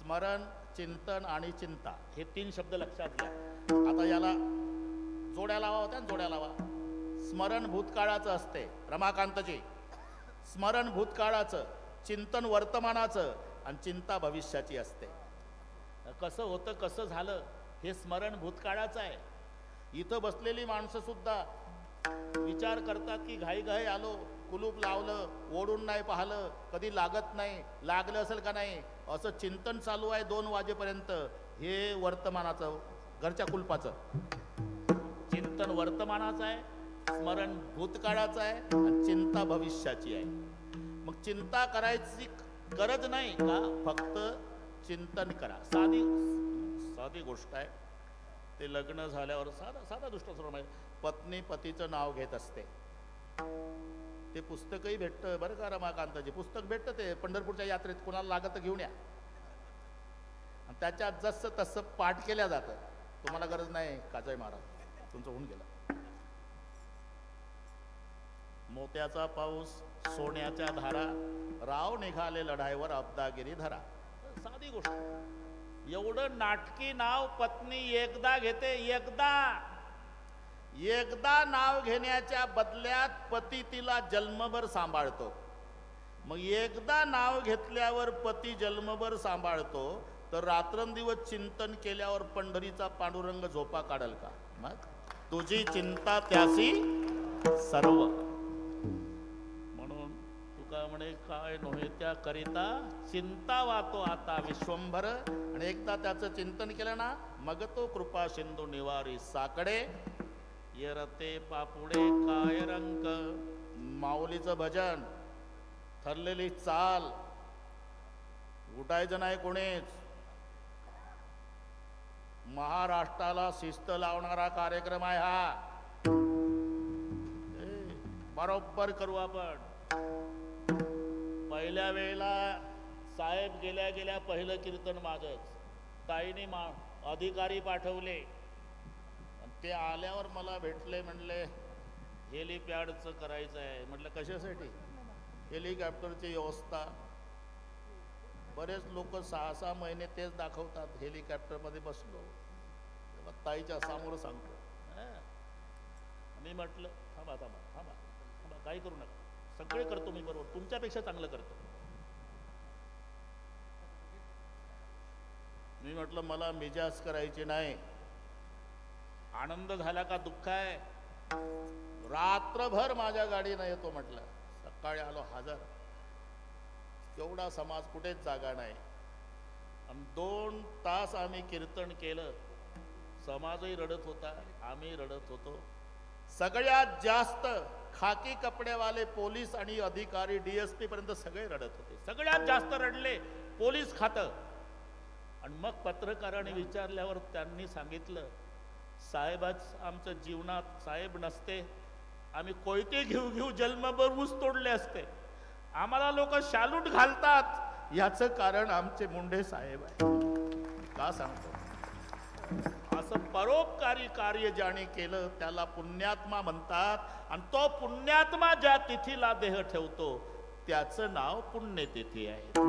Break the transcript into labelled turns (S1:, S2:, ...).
S1: स्मरण, चिंतन आणि चिंता हे 3 शब्द लक्षात घ्या. आता याला जोड्या लावा होत्या ना, जोड्या लावा. स्मरण भूतकाळाचं असते रमाकांतजी, स्मरण भूतकाळाचं, चिंतन वर्तमानाचं आणि चिंता भविष्याची असते. कसं होतं कसं झालं हे स्मरण भूतकाळाचं आहे. इथं बसलेली माणसं सुद्धा विचार करतात की घाई घाई आलो, कुलूप लावलं, ओढून नाही पाहिलं, कधी लागत नाही, लागलं असेल का नाही असं चिंतन चालू आहे 2 वाजेपर्यंत. हे वर्तमानाचं, घरच्या कुलपाचं चिंतन वर्तमानाचं आहे, स्मरण भूतकाळाचं आहे आणि चिंता भविष्याची आहे. मग चिंता करायची गरज नाही का, फक्त चिंतन करा. साधी गोष्ट आहे. ते लग्न झाल्यावर साधा दुष्टस्वरूप आहे. पत्नी पतीचं नाव घेत असते. ते पुस्तकही भेटतं बरं का रमाकांतजी, पुस्तक भेटतं ते पंढरपूरच्या यात्रेत, कोणाला लागत तर घेऊन या. आणि त्याच्यात जसं तसं पाठ केल्या जातं. तुम्हाला गरज नाही काजय महाराज, तुमचं होऊन गेलं. मोत्याचा पाऊस, सोन्याच्या धारा, राव निघाले लढाईवर अब्दागिरी धरा. साधी गोष्ट. एवढं नाटकी नाव पत्नी एकदा घेते, एकदा नाव घेण्याच्या बदल्यात पती तिला जन्मभर सांभाळतो. मग एकदा नाव घेतल्यावर पती जन्मभर सांभाळतो, तर रात्रंदिवस चिंतन केल्यावर पंढरीचा पांडुरंग झोपा काढल का? मग तुझी चिंता त्यासी सर्व. म्हणून तुका म्हणे काय नव्हे त्या करिता चिंता वातो आता विश्वंभर. आणि एकदा त्याचं चिंतन केलं ना, मग तो कृपा सिंधू निवारी साकडे. येरते पापुडे काय रंक. माऊलीचं भजन, ठरलेली चाल, उठायचं नाही कोणीच. महाराष्ट्राला शिस्त लावणारा कार्यक्रम आहे हा. बरोबर करू आपण. पहिल्या वेळेला साहेब गेल्या पहिलं कीर्तन माझंच. ताईने अधिकारी पाठवले. ते आल्यावर मला भेटले, म्हणले हेलिपॅडचं करायचं आहे. म्हटलं कशासाठी? हेलिकॉप्टरची व्यवस्था. बरेच लोक 6-6 महिने तेच दाखवतात. हेलिकॉप्टरमध्ये बसलो, तेव्हा ताईच्या समोर सांगतो. मी म्हटलं थांबा थांबा थांबा थांबा, काही करू नका, सगळे करतो मी बरोबर, तुमच्यापेक्षा चांगलं करतो. मी म्हटलं मला मिजाज करायची नाही. आनंद झाला का दुःख आहे? रात्रभर माझ्या गाडीनं येतो म्हटलं. सकाळी आलो हजर. एवढा समाज, कुठेच जागा नाही. आणि 2 तास आम्ही कीर्तन केलं. समाजही रडत होता, आम्ही रडत होतो. सगळ्यात जास्त खाकी कपडेवाले पोलीस आणि अधिकारी, DSP पर्यंत सगळे रडत होते. सगळ्यात जास्त रडले पोलीस खातं. आणि मग पत्रकाराने विचारल्यावर त्यांनी सांगितलं, साहेबाच आमच्या जीवनात साहेब नसते, आम्ही कोयते घेऊ जन्मभर ऊस तोडले असते. आम्हाला लोक शालूट घालतात, याचं कारण आमचे मुंडे साहेब आहे. का सांगतो? असं परोपकारी कार्य ज्याने केलं त्याला पुण्यात्मा म्हणतात. आणि तो पुण्यात्मा ज्या तिथीला देह ठेवतो त्याचं नाव पुण्यतिथी आहे.